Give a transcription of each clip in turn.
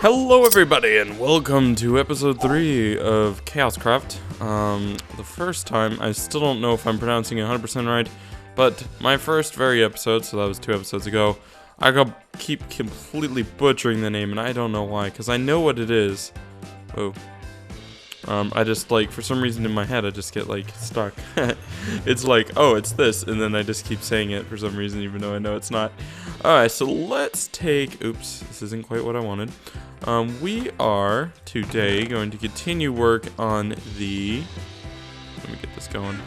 Hello everybody and welcome to episode 3 of KaoshKraft. The first time, I still don't know if I'm pronouncing it 100% right, but my first episode, so that was 2 episodes ago, I keep completely butchering the name and I don't know why, because I know what it is. I just for some reason in my head I just get stuck. It's like, oh, it's this, and then I just keep saying it for some reason even though I know it's not. Alright, so let's take, oops, this isn't quite what I wanted. We are today going to continue work on the, let me get this going.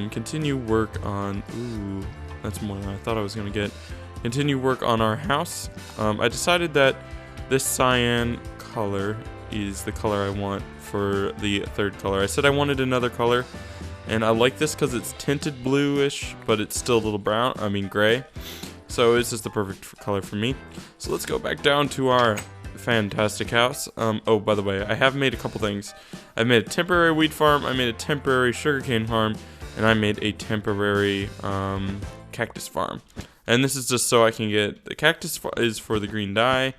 Continue work on, ooh, that's more than I thought I was going to get. Continue work on our house. I decided that this cyan color is the color I want for the third color. I said I wanted another color, and I like this because it's tinted bluish, but it's still a little gray. So it's just the perfect color for me. So let's go back down to our fantastic house. Oh, by the way, I have made a couple things. I've made a temporary wheat farm, I made a temporary sugarcane farm, and I made a temporary cactus farm. And this is just so I can get, the cactus is for the green dye,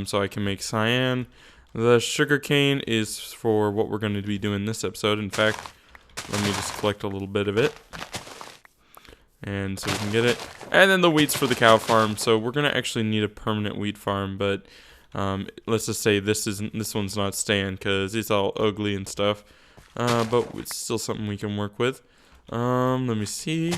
so I can make cyan. The sugarcane is for what we're going to be doing this episode. In fact, let me just collect a little bit of it, and so we can get it. And then the wheat's for the cow farm. So we're going to actually need a permanent wheat farm, but let's just say this one's not staying because it's all ugly and stuff. But it's still something we can work with. Let me see.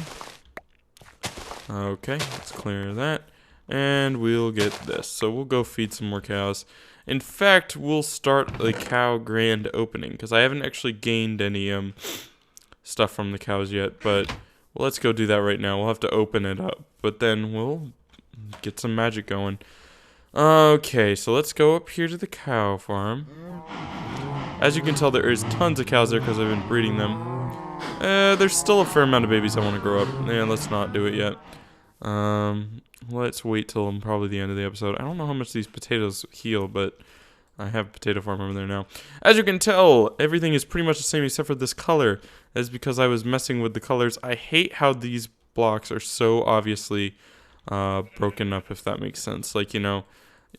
Okay, let's clear that. And we'll get this. So we'll go feed some more cows. In fact, we'll start the cow grand opening because I haven't actually gained any stuff from the cows yet. But well, let's go do that right now. We'll have to open it up, but then we'll get some magic going. Okay, so let's go up here to the cow farm. As you can tell, there is tons of cows there because I've been breeding them. There's still a fair amount of babies I want to grow up. Yeah, let's not do it yet. Let's wait till probably the end of the episode. I don't know how much these potatoes heal, but I have a potato farm over there now. As you can tell, everything is pretty much the same except for this color. That's because I was messing with the colors. I hate how these blocks are so obviously broken up, if that makes sense. Like, you know,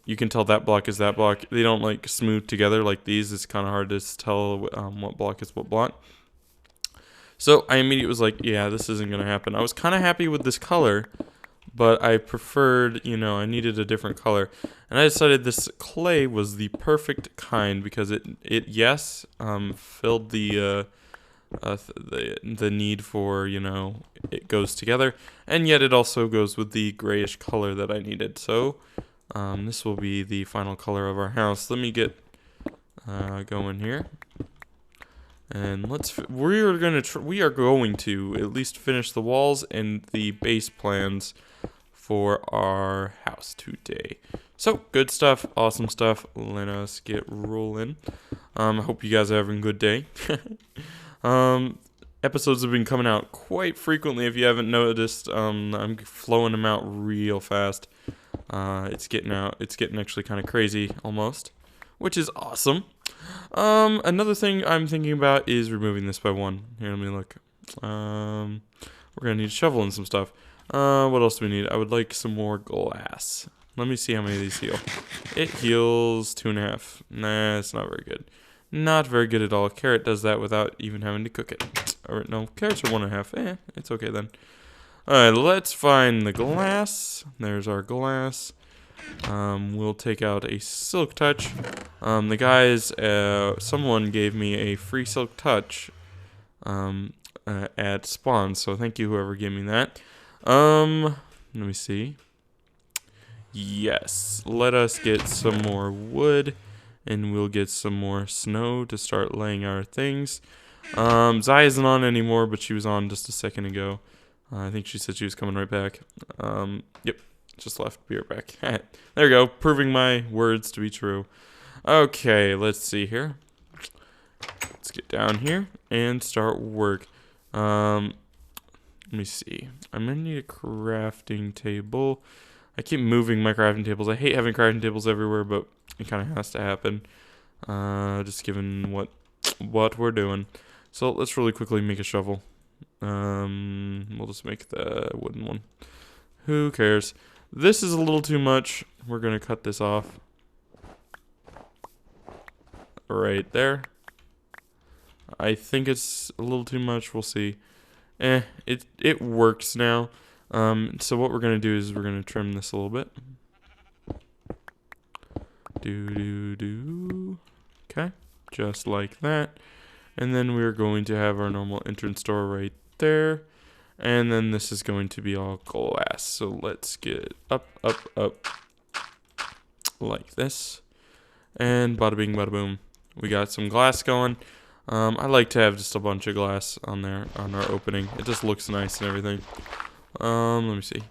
you can tell that block is that block. They don't smooth together like these. It's kind of hard to tell what block is what block. So I immediately was like, yeah, this isn't going to happen. I was kind of happy with this color, but I preferred, you know, I needed a different color. And I decided this clay was the perfect kind because it filled the need for, you know, it goes together. And yet it also goes with the grayish color that I needed. So this will be the final color of our house. Let me get going here. And we are going to at least finish the walls and the base plans for our house today. So good stuff, awesome stuff. Let us get rolling. I hope you guys are having a good day. Episodes have been coming out quite frequently. If you haven't noticed, I'm flowing them out real fast. It's getting actually kind of crazy almost, which is awesome. Another thing I'm thinking about is removing this by one. Here, let me look. We're gonna need a shovel and some stuff. What else do we need? I would like some more glass. Let me see how many of these heal. It heals 2.5. Nah, it's not very good. Not very good at all. Carrot does that without even having to cook it. Or no, carrots are 1.5. It's okay then. Alright, let's find the glass. There's our glass. We'll take out a silk touch. The guys, someone gave me a free silk touch at spawn, so thank you whoever gave me that. Let me see. Yes, let us get some more wood, and we'll get some more snow to start laying our things. Zai isn't on anymore, but she was on just a second ago. I think she said she was coming right back. Yep. Just left. Be right back. There we go. Proving my words to be true. Okay, let's see here. Let's get down here and start work. Let me see. I'm going to need a crafting table. I keep moving my crafting tables. I hate having crafting tables everywhere, but it kind of has to happen. Just given what we're doing. So let's really quickly make a shovel. We'll just make the wooden one. Who cares? This is a little too much. We're going to cut this off. right there. I think it's a little too much. We'll see. It works now. So what we're gonna do is we're gonna trim this a little bit. Okay, just like that. And then we're going to have our normal entrance door right there. And then this is going to be all glass. So let's get up, like this. And bada bing, bada boom. We got some glass going. I like to have just a bunch of glass on there, on our opening. It just looks nice and everything. Let me see.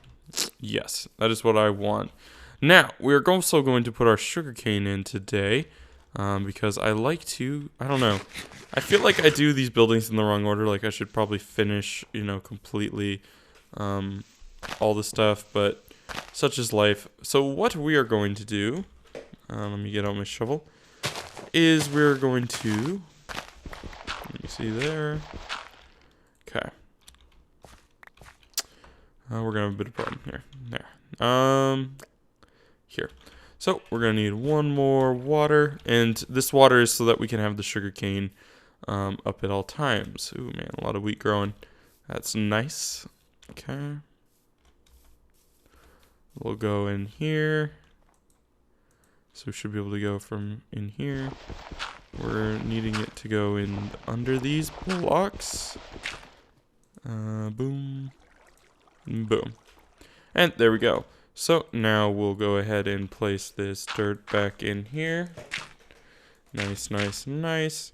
Yes, that is what I want. Now, we're also going to put our sugarcane in today. Because I like to, I don't know. I feel like I do these buildings in the wrong order. Like I should probably finish, completely all the stuff. But such is life. So what we are going to do, let me get out my shovel, is we're going to, let me see there. Okay. We're going to have a bit of a problem here. There. Here. So we're going to need one more water, and this water is so that we can have the sugar cane up at all times. Ooh, man, a lot of wheat growing. That's nice. Okay. We'll go in here. So we should be able to go from in here. We're needing it to go in under these blocks. Boom. Boom. And there we go. So now we'll go ahead and place this dirt back in here. Nice, nice, nice.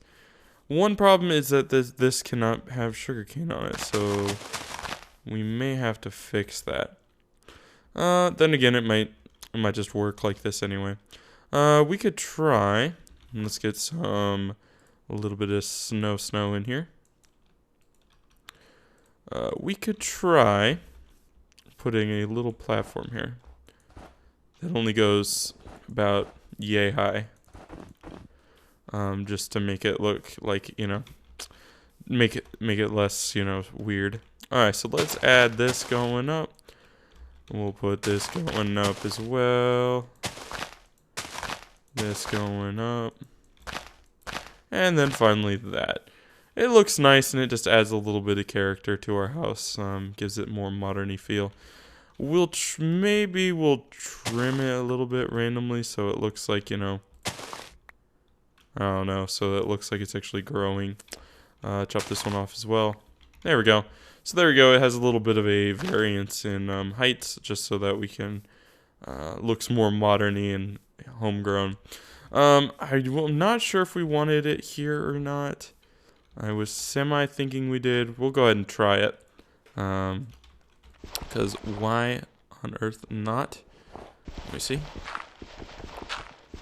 One problem is that this cannot have sugarcane on it, so we may have to fix that. Then again, it might just work like this anyway. We could try. Let's get a little bit of snow in here. We could try putting a little platform here that only goes about yay high, just to make it look like, make it less, weird. All right, so let's add this going up. We'll put this going up as well. This going up, and then finally that. It looks nice, and it just adds a little bit of character to our house. Gives it more modern-y feel. Maybe we'll trim it a little bit randomly so it looks like, I don't know, so it looks like it's actually growing. Chop this one off as well. There we go. So there we go. It has a little bit of a variance in heights, just so that we can looks more modern-y and homegrown. I'm not sure if we wanted it here or not. I was thinking we did. We'll go ahead and try it. Because why on earth not? Let me see.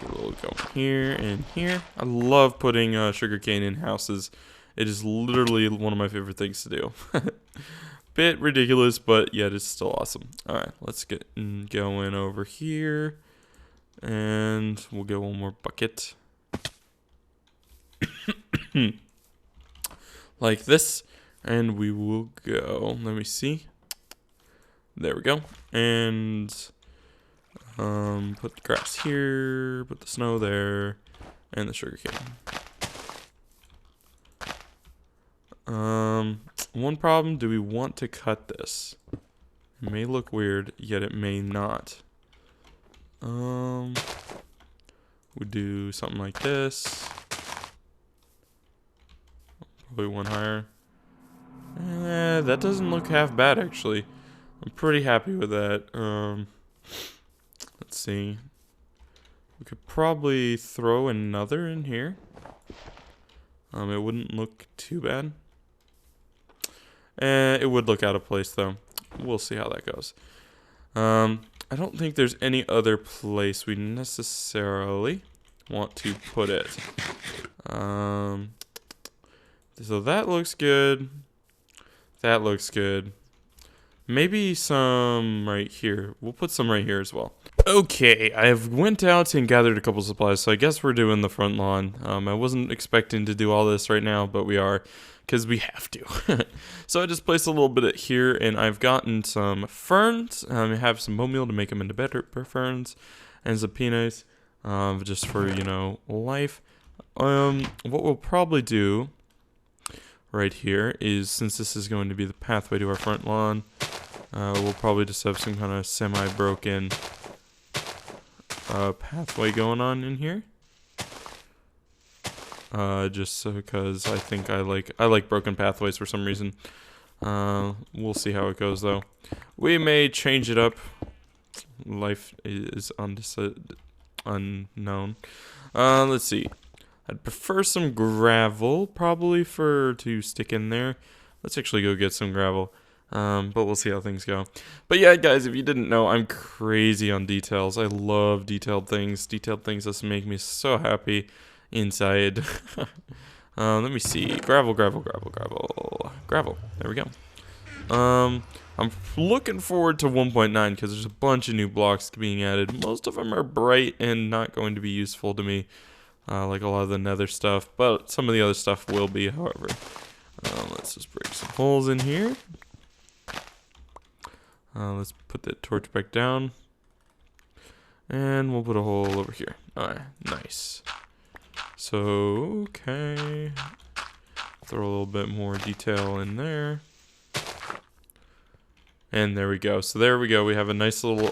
Get a little going here and here. I love putting sugarcane in houses. It is literally one of my favorite things to do. Bit ridiculous, but yet it's still awesome. Alright, let's get going over here. And we'll get one more bucket. Like this, and we will go. Let me see. There we go. And put the grass here, put the snow there, and the sugarcane. One problem, do we want to cut this? It may look weird, yet it may not. We do something like this. Probably one higher. That doesn't look half bad, actually. I'm pretty happy with that. Let's see. We could probably throw another in here. It wouldn't look too bad. It would look out of place, though. We'll see how that goes. I don't think there's any other place we necessarily want to put it. So that looks good. That looks good. Maybe some right here. We'll put some right here as well. Okay, I have went out and gathered a couple supplies, so I guess we're doing the front lawn. I wasn't expecting to do all this right now, but we are, because we have to. So I just placed a little bit here, and I've gotten some ferns. I have some bone meal to make them into better ferns, and some peanuts, just for, life. what we'll probably do right here is, since this is going to be the pathway to our front lawn, we'll probably just have some kind of semi-broken pathway going on in here. Just so, because I think I like broken pathways for some reason. We'll see how it goes though. We may change it up. Life is unknown. Let's see. I'd prefer some gravel probably to stick in there. Let's actually go get some gravel. But we'll see how things go. But yeah, guys, if you didn't know, I'm crazy on details. I love detailed things. Detailed things just make me so happy inside. Let me see. Gravel. There we go. I'm looking forward to 1.9 because there's a bunch of new blocks being added. Most of them are bright and not going to be useful to me, like a lot of the nether stuff, but some of the other stuff will be, however. Let's just break some holes in here. Let's put that torch back down. And we'll put a hole over here. Alright, nice. So, okay. Throw a little bit more detail in there. And there we go. So there we go. We have a nice little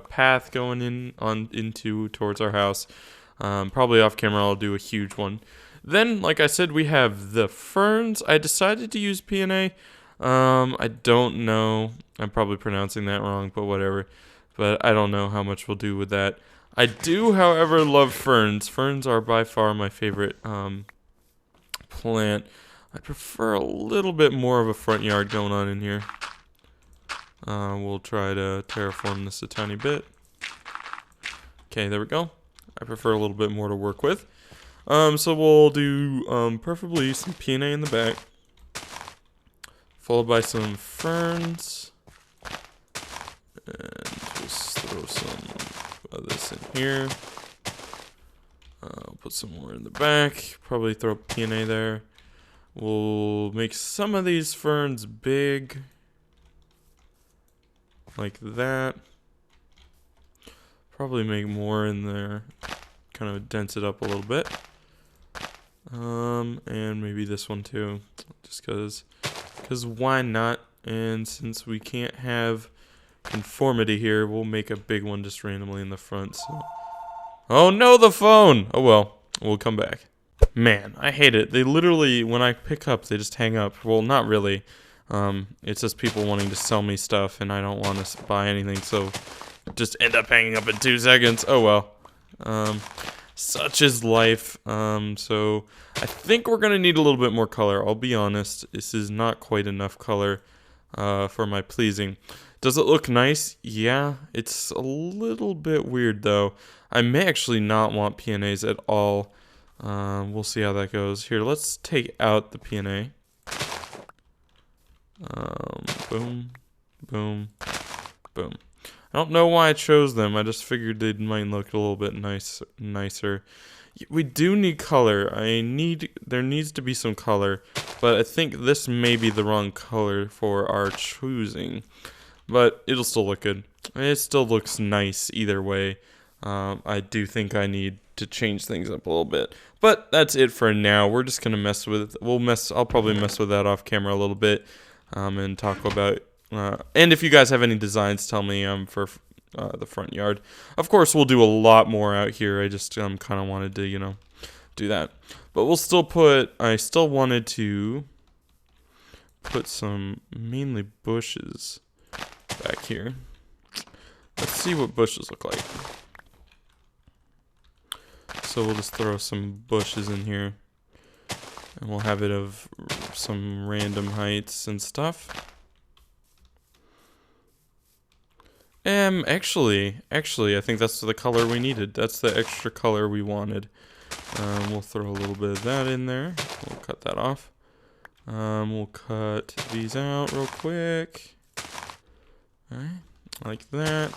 path going towards our house. Probably off camera I'll do a huge one. Then, like I said, we have the ferns. I decided to use PNA. I don't know. I'm probably pronouncing that wrong, but whatever. But I don't know how much we'll do with that. I do, however, love ferns. Ferns are by far my favorite plant. I prefer a little bit more of a front yard going on in here. We'll try to terraform this a tiny bit. Okay, there we go. I prefer a little bit more to work with. So we'll do preferably some PNA in the back, followed by some ferns, and just throw some of this in here. Put some more in the back. Probably throw PNA there. We'll make some of these ferns big, like that. Probably make more in there, kind of dense it up a little bit. And maybe this one too, just because why not? And since we can't have conformity here, we'll make a big one just randomly in the front. So, oh no, the phone! Oh well, we'll come back. Man, I hate it. They literally, when I pick up, they just hang up. Well, not really. It's just people wanting to sell me stuff, and I don't want to buy anything, so just end up hanging up in 2 seconds. Oh well. Such is life. So I think we're gonna need a little bit more color. I'll be honest, this is not quite enough color for my pleasing. Does it look nice? Yeah, it's a little bit weird though. I may actually not want PNAs at all. We'll see how that goes. Here, let's take out the PNA. Boom, boom, boom. I don't know why I chose them. I just figured they might look a little bit nicer. We do need color. There needs to be some color, but I think this may be the wrong color for our choosing. But it'll still look good. It still looks nice either way. I do think I need to change things up a little bit. But that's it for now. We're just gonna mess with. I'll probably mess with that off camera a little bit, and talk about. And if you guys have any designs, tell me for the front yard. Of course, we'll do a lot more out here. I just kind of wanted to, do that. But we'll still put. I still wanted to put some mainly bushes back here. Let's see what bushes look like. So we'll just throw some bushes in here, and we'll have it of some random heights and stuff. Actually, I think that's the color we needed. That's the extra color we wanted. We'll throw a little bit of that in there. We'll cut that off. We'll cut these out real quick. Alright, like that.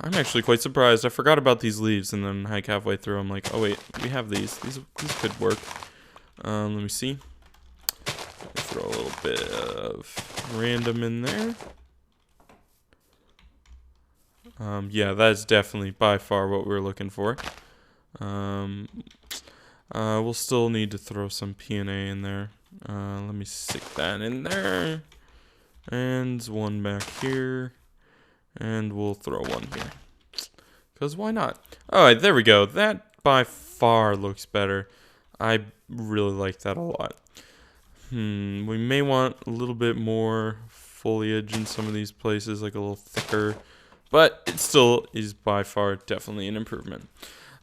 I'm actually quite surprised. I forgot about these leaves, and then like halfway through, I'm like, oh wait, we have these. These could work. Let me see. Throw a little bit of random in there. Yeah, that's definitely by far what we're looking for. We'll still need to throw some P&A in there. Let me stick that in there. And one back here. And we'll throw one here. Because why not? Alright, there we go. That by far looks better. I really like that a lot. We may want a little bit more foliage in some of these places, like a little thicker. But it still is by far definitely an improvement.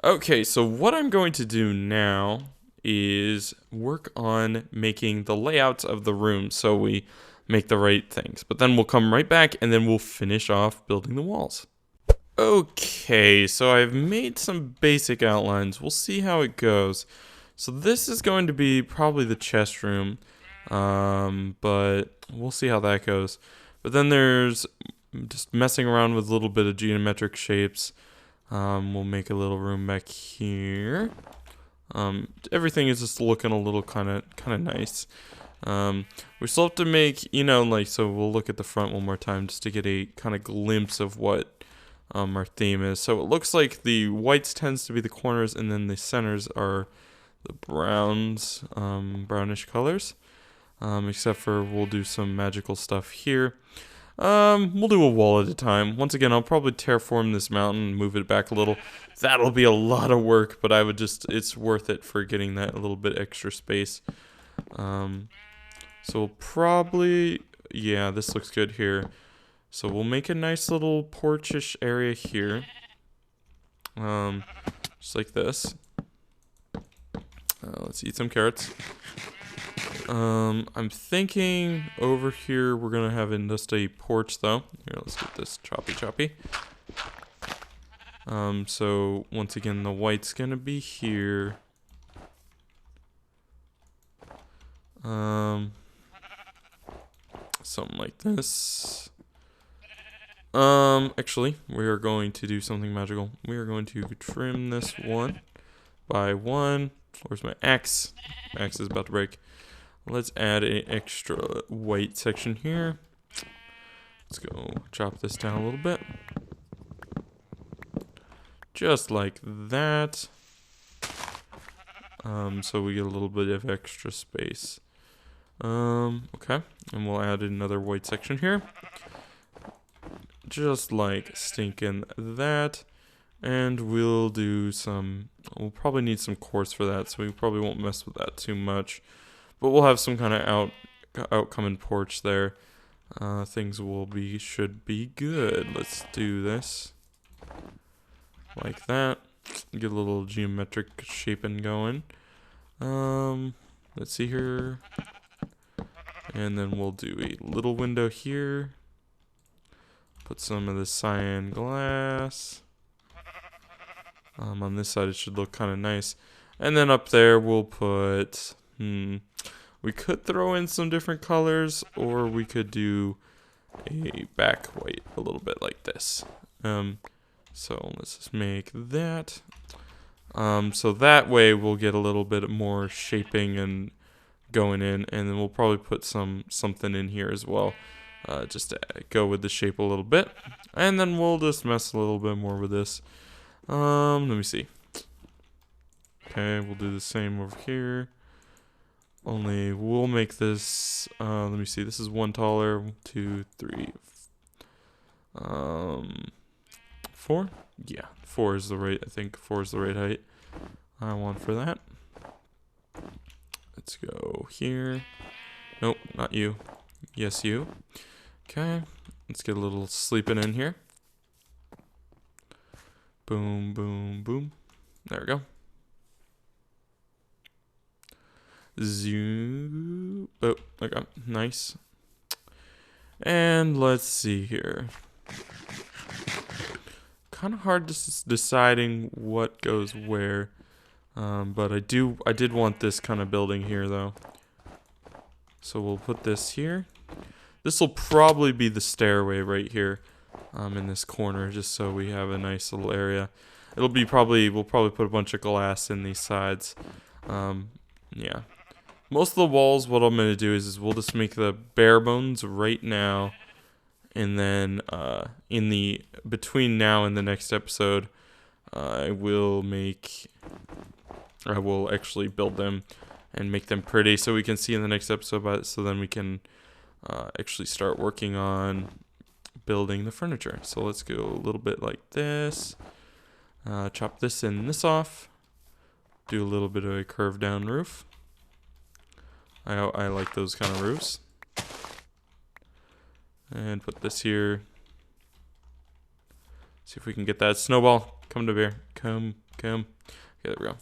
Okay, so what I'm going to do now is work on making the layouts of the room so we make the right things. But then we'll come right back and then we'll finish off building the walls. Okay, so I've made some basic outlines. We'll see how it goes. So this is going to be probably the chest room, but we'll see how that goes. But then there's just messing around with a little bit of geometric shapes. We'll make a little room back here. Everything is just looking a little kind of nice. We still have to make, so we'll look at the front one more time just to get a kind of glimpse of what our theme is. So it looks like the whites tends to be the corners, and then the centers are the browns, brownish colors. Except for we'll do some magical stuff here. We'll do a wall at a time. Once again, I'll probably terraform this mountain and move it back a little. That'll be a lot of work, but it's worth it for getting that a little bit extra space. So we'll probably, yeah, this looks good here. So we'll make a nice little porchish area here. Just like this. Let's eat some carrots. I'm thinking over here we're gonna have just a porch though. Here, let's get this choppy. So once again, the white's gonna be here. Something like this. Actually, we are going to do something magical. We are going to trim this one by one. Where's my axe? My axe is about to break. Let's add an extra white section here. Let's go chop this down a little bit. Just like that. So we get a little bit of extra space. Okay. And we'll add another white section here. Just like stinking that. And we'll probably need some quartz for that, so we probably won't mess with that too much. But we'll have some kind of outcoming porch there. Things should be good. Let's do this. Like that. Get a little geometric shaping going. Let's see here. And then we'll do a little window here. Put some of the cyan glass. On this side it should look kind of nice. And then up there we'll put, we could throw in some different colors, or we could do a back white a little bit like this. So let's just make that. So that way we'll get a little bit more shaping and going in, and then we'll probably put something in here as well, just to go with the shape a little bit. And then we'll just mess a little bit more with this. Let me see. Okay, we'll do the same over here. Only we'll make this, let me see, this is one taller, 1, 2, 3, 4? Yeah, 4 is the right, I think 4 is the right height I want for that. Let's go here. Nope, not you. Yes, you. Okay, let's get a little sleeping in here. Boom, boom, boom. There we go. Zoom. Oh, okay, nice. And let's see here. Kind of hard just deciding what goes where. But I did want this kind of building here though. So we'll put this here. This will probably be the stairway right here. In this corner, just so we have a nice little area. We'll probably put a bunch of glass in these sides. Yeah. Most of the walls, what I'm gonna do is we'll just make the bare bones right now, and then between now and the next episode, I will make I will actually build them and make them pretty so we can see in the next episode about it, so then we can actually start working on building the furniture. So let's go a little bit like this. Chop this and this off. Do a little bit of a curved down roof. I like those kind of roofs. And put this here. See if we can get that snowball. Come to bear. Come. Okay, there we go.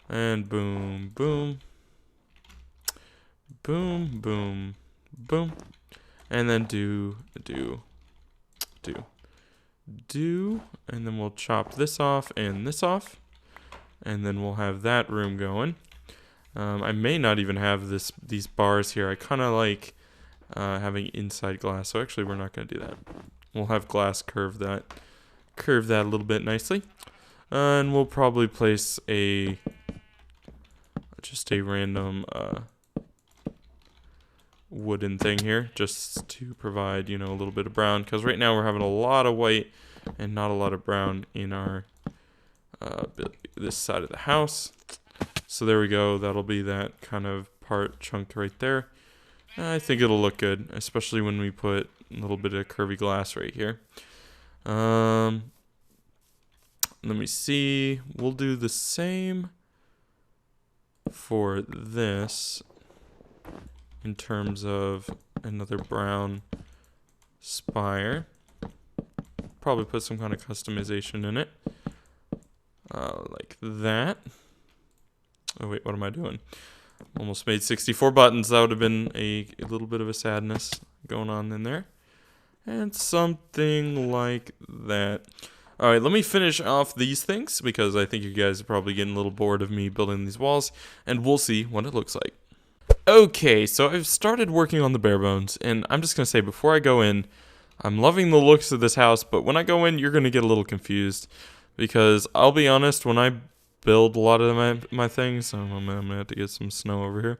And boom, boom. Boom, boom, boom. And then do. And then we'll chop this off and this off. And then we'll have that room going. I may not even have these bars here. I kind of like having inside glass. So actually we're not going to do that. We'll have glass curve that a little bit nicely. And we'll probably place just a random wooden thing here just to provide, a little bit of brown, because right now we're having a lot of white and not a lot of brown in our this side of the house. So there we go. That'll be that kind of chunk right there. I think it'll look good, especially when we put a little bit of curvy glass right here. Let me see. We'll do the same for this in terms of another brown spire. Probably put some kind of customization in it. Like that. Oh wait, what am I doing? Almost made 64 buttons. That would have been a little bit of a sadness going on in there. And something like that. Alright, let me finish off these things, because I think you guys are probably getting a little bored of me building these walls, and we'll see what it looks like. Okay, so I've started working on the bare bones, and I'm just going to say before I go in, I'm loving the looks of this house, but when I go in, you're going to get a little confused, because I'll be honest, when I build a lot of my things, I'm going to have to get some snow over here.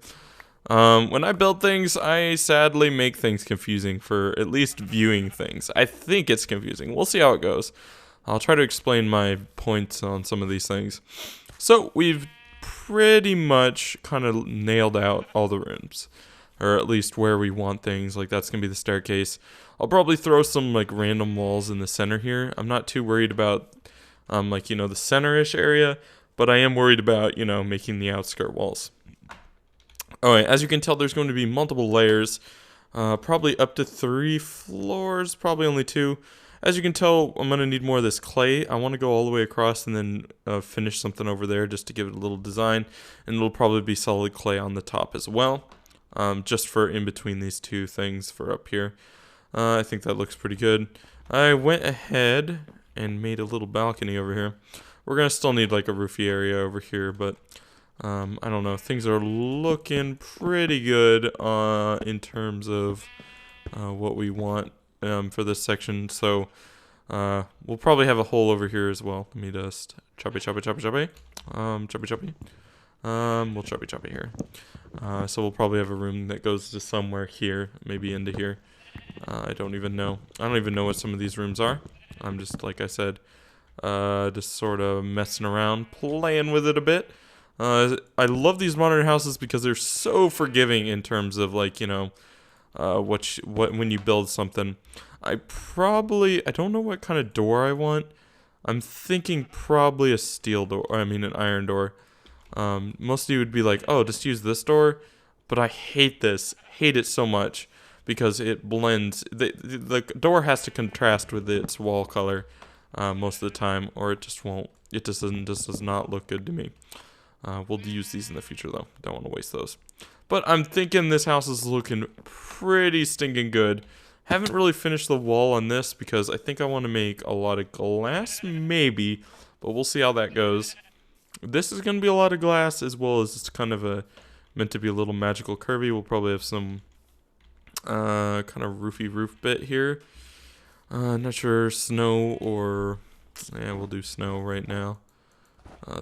When I build things, I sadly make things confusing for at least viewing things. I think it's confusing. We'll see how it goes. I'll try to explain my points on some of these things. So we've pretty much kind of nailed out all the rooms, or at least where we want things. Like that's going to be the staircase. I'll probably throw some like random walls in the center here. I'm not too worried about the center-ish area, but I am worried about, making the outskirt walls. Alright, as you can tell, there's going to be multiple layers, probably up to 3 floors, probably only 2. As you can tell, I'm going to need more of this clay. I want to go all the way across and then finish something over there just to give it a little design. And it'll probably be solid clay on the top as well, just for in between these two things for up here. I think that looks pretty good. I went ahead and made a little balcony over here. We're going to still need like a roofy area over here, but I don't know. Things are looking pretty good in terms of what we want for this section. So we'll probably have a hole over here as well. Let me just choppy. We'll choppy here. So we'll probably have a room that goes to somewhere here, maybe into here. I don't even know what some of these rooms are. I'm just, like I said, just sort of messing around, playing with it a bit. I love these modern houses because they're so forgiving in terms of like, when you build something. I don't know what kind of door I want. I'm thinking probably a steel door, an iron door. Most of you would be like, oh, just use this door. But I hate it so much because it blends. The door has to contrast with its wall color most of the time, or it just won't. It just does not look good to me. We'll use these in the future though. Don't want to waste those. But I'm thinking this house is looking pretty stinking good. Haven't really finished the wall on this because I think I want to make a lot of glass, maybe. But we'll see how that goes. This is going to be a lot of glass, as well as it's kind of meant to be a little magical curvy. We'll probably have some kind of roofy roof bit here. Not sure, snow or... Yeah, we'll do snow right now.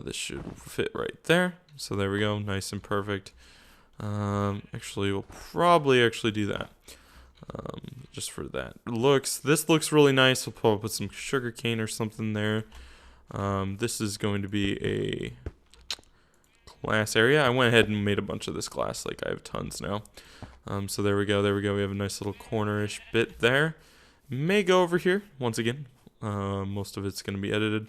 This should fit right there. So there we go, nice and perfect. Actually, we'll probably do that. Just for that. This looks really nice. We'll probably put some sugar cane or something there. This is going to be glass area. I went ahead and made a bunch of this glass, like I have tons now. So there we go, we have a nice little corner-ish bit there. May go over here, once again. Most of it's going to be edited.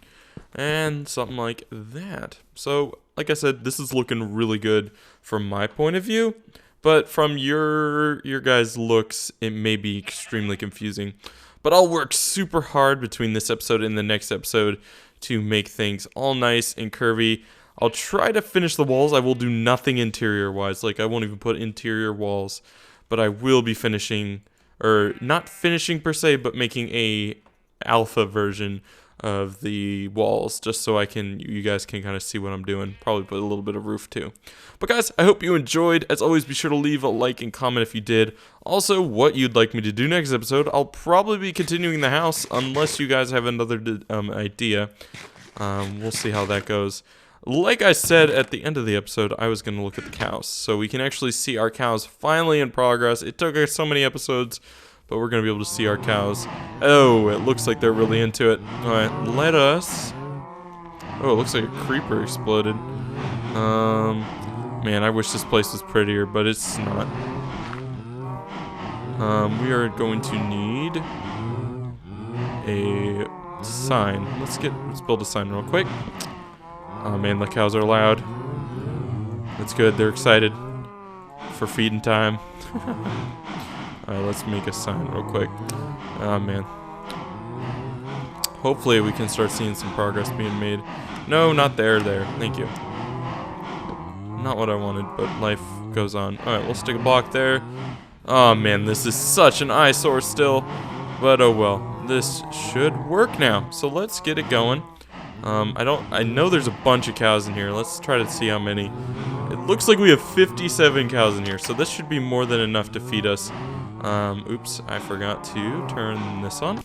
And something like that. So, like I said, this is looking really good from my point of view. But from your guys' looks, it may be extremely confusing. But I'll work super hard between this episode and the next episode to make things all nice and curvy. I'll try to finish the walls. I will do nothing interior-wise. Like, I won't even put interior walls. But I will be finishing, or not finishing per se, but making a alpha version of the walls, just so you guys can kind of see what I'm doing. Probably put a little bit of roof too. But guys, I hope you enjoyed. As always, be sure to leave a like and comment if you did. Also, what you'd like me to do next episode. I'll probably be continuing the house unless you guys have another idea. We'll see how that goes. Like I said at the end of the episode, I was going to look at the cows, so we can actually see our cows finally in progress. It took us so many episodes, but we're going to be able to see our cows. Oh, it looks like they're really into it. Alright, let us... Oh, it looks like a creeper exploded. Man, I wish this place was prettier, but it's not. We are going to need a sign. Let's build a sign real quick. Oh man, the cows are loud. That's good, they're excited for feeding time. Alright, let's make a sign real quick. Oh man. Hopefully we can start seeing some progress being made. No, not there. Thank you. Not what I wanted, but life goes on. Alright, we'll stick a block there. Oh man, this is such an eyesore still. But oh well. This should work now. So let's get it going. I know there's a bunch of cows in here. Let's try to see how many. It looks like we have 57 cows in here, so this should be more than enough to feed us. Oops, I forgot to turn this on.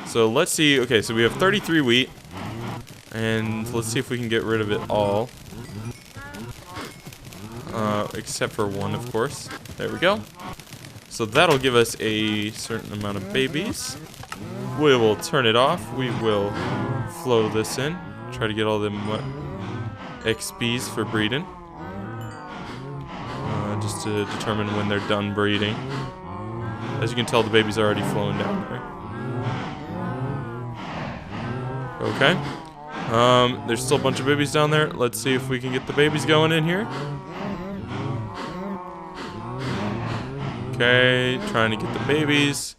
So let's see. Okay, so we have 33 wheat. And let's see if we can get rid of it all. Except for one, of course. There we go. So that'll give us a certain amount of babies. We will turn it off. We will flow this in. Try to get all them XPs for breeding. Just to determine when they're done breeding. As you can tell, the babies are already flowing down there. Okay. There's still a bunch of babies down there. Let's see if we can get the babies going in here. Okay, trying to get the babies.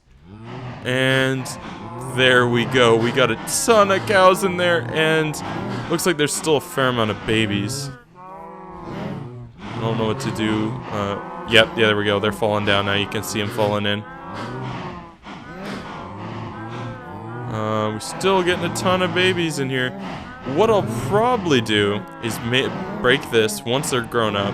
And there we go. We got a ton of cows in there, and looks like there's still a fair amount of babies. I don't know what to do. Yeah, there we go. They're falling down now. You can see them falling in. We're still getting a ton of babies in here. What I'll probably do is break this once they're grown up.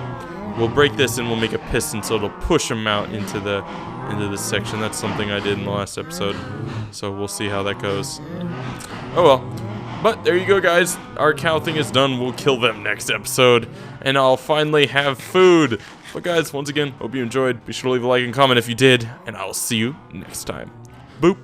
We'll break this and we'll make a piston so it'll push them out into this section. That's something I did in the last episode. So we'll see how that goes. Oh well. But there you go, guys. Our cow thing is done. We'll kill them next episode. And I'll finally have food. But guys, once again, hope you enjoyed. Be sure to leave a like and comment if you did. And I'll see you next time. Boop.